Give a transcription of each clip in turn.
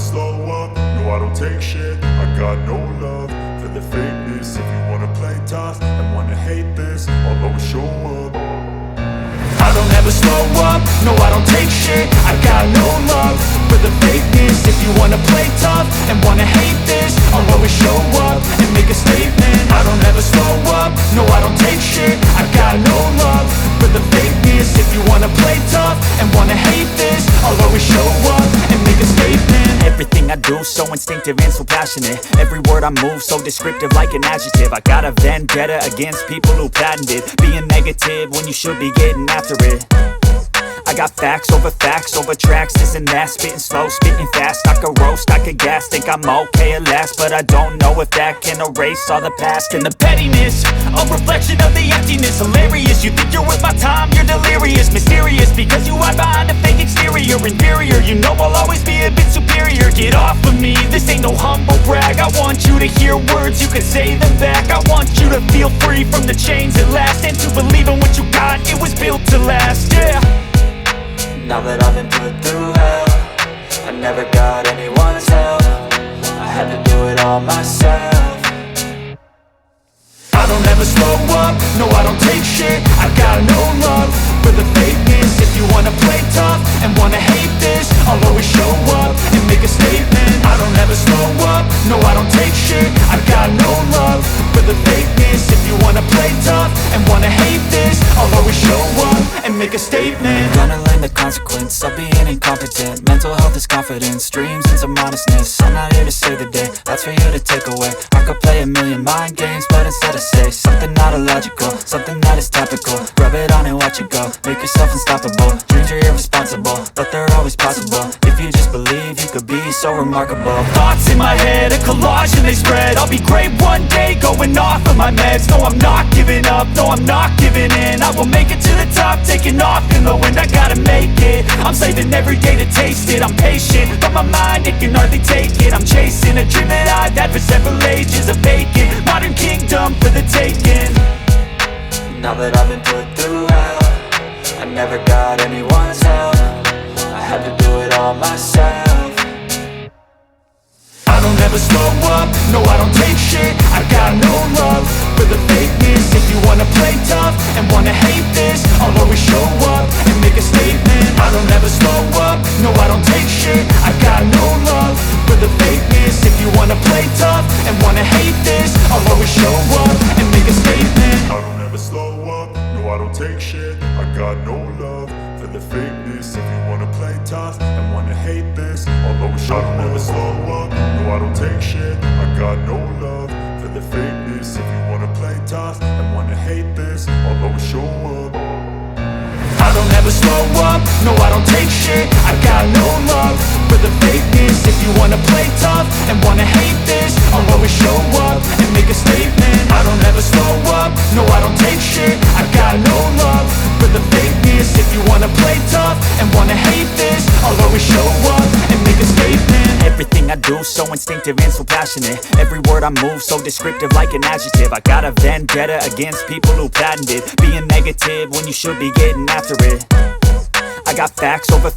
slow up, no I don't take shit. I got no love for the fakeness. If you wanna play tough and wanna hate this, I'll always show up. I don't ever slow up, no I don't take shit. I got no love for the fakeness. If you wanna play tough and wanna hate this, I'll always show up and make a statement. I don't ever slow up, no I don't take shit. I got no love for the fakeness. If you wanna play tough and wanna hate this, I'll always show up and make a statement. Everything I do so instinctive and so passionate. Every word I move so descriptive like an adjective. I got a vendetta against people who patented being negative when you should be getting after it. I got facts over tracks, this and that. Spitting slow, spitting fast. I could roast, I could gas. Think I'm okay at last, but I don't know if that can erase all the past. And the pettiness, a reflection of the emptiness. Hilarious, you think you're worth my time, you're delirious. Mysterious, because you hide behind a fake exterior. Inferior, you know I'll always be a bit superior. Get off of me, this ain't no humble brag. I want you to hear words, you can say them back. I want you to feel free from the chains at last, and to believe in what you got, it was built to last, yeah. Now that I've been put through hell, I never got anyone's help. I had to do it all myself. I don't ever slow up, no I don't take shit. I got no love for the fakeness. If you wanna play tough and wanna hate this, I'll always show up and make a statement. I don't ever slow up, no I don't take shit. I got no love for the fakeness. If you wanna play tough and wanna hate this, I'll always show up and make a statement. Gonna learn the consequence of being incompetent. Mental health is confidence, dreams and some modestness. I'm not here to save the day, that's for you to take away. I could play a million mind games, but instead I say something not illogical, something that is topical. Rub it on and watch it go, make yourself unstoppable. Dreams are irresponsible, but they're always possible. If you just believe, you could be so remarkable. Thoughts in my head, a collage and they spread. I'll be great one day, going off of my meds. No, I'm not giving up, no, I'm not giving in. I will make it to the top, taking off in the wind. I gotta make it, I'm saving every day to taste it. I'm patient, but my mind, it can hardly take it. I'm chasing a dream that I've had for several ages. A vacant, modern kingdom for the taking. Now that I've been put through hell, I never got anyone's help. I had to do it all myself. I don't ever slow up, no I don't take shit. I got no love for the fakeness. If you wanna play tough and wanna hate this, I'll always show up and make a statement. I don't ever slow up, no I don't take shit. I got no love for the fakeness. If you wanna play tough and wanna hate this, I'll always show up and make a statement. I don't ever slow up, no I don't take shit. I got no love for the fakeness. If you wanna play tough and wanna hate this, I'll always show up. I don't ever slow up, no I don't take shit. I got no love for the fakeness. If you wanna play tough and wanna hate this, I'll always show up. I don't ever slow up, no I don't take shit. I got no love for the fakeness. If you wanna play tough and wanna hate this, I'll always show up and make a statement. I don't ever slow up, no I don't take shit. I got no love for the fakeness. If you wanna play tough and wanna hate this, I'll always show up and make a statement. Everything I do so instinctive and so passionate. Every word I move so descriptive like an adjective. I got a vendetta against people who patented being negative when you should be getting after it. I got facts over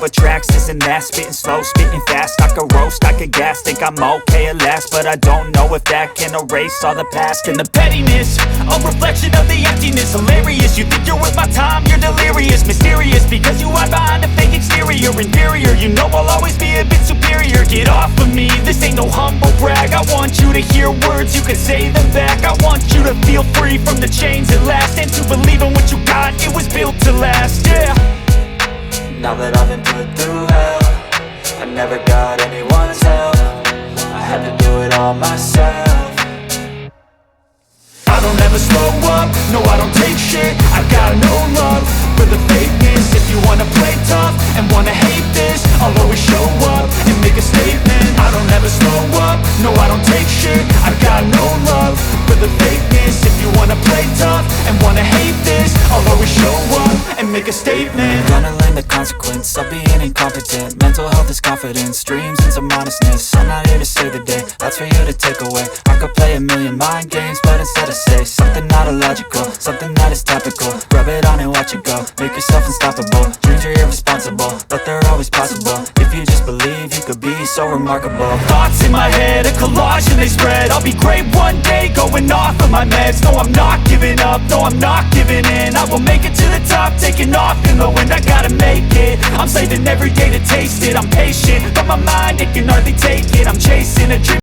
tracks, this and that. Spitting slow, spitting fast. I could roast, I could gas. Think I'm okay at last, but I don't know if that can erase all the past. And the pettiness, a reflection of the emptiness. Hilarious, you think you're worth my time, you're delirious. Mysterious, because you hide behind a fake exterior. Inferior, you know I'll always be a bit superior. Get off of me, this ain't no humble brag. I want you to hear words, you can say them back. I want you to feel free from the chains at last, and to believe in what you got, it was built to last, yeah. Now that I've been put through hell, I never got anyone's help. I had to do it all myself. I don't ever slow up, no I don't take shit. I got no love for the fakeness. If you wanna play tough and wanna hate this, I'll always show up and make a statement. I don't ever slow up, no I don't take shit. I got no love for the fakeness. If you wanna play tough and wanna hate this, I'll always show up and make a statement. Gonna learn the consequence of being incompetent. Mental health is confidence, dreams and some modestness. I'm not here to save the day, that's for you to take away. I could play a million mind games, but instead I say something not illogical, something that is topical. Rub it on and watch it go, make yourself unstoppable. Dreams are irresponsible, but they're always possible. If you just believe, you could be me so remarkable. Thoughts in my head, a collage and they spread. I'll be great one day, going off of my meds. No, I'm not giving up, no, I'm not giving in. I will make it to the top, taking off in the wind. I gotta make it, I'm saving every day to taste it. I'm patient, but my mind, it can hardly take it. I'm chasing a dream.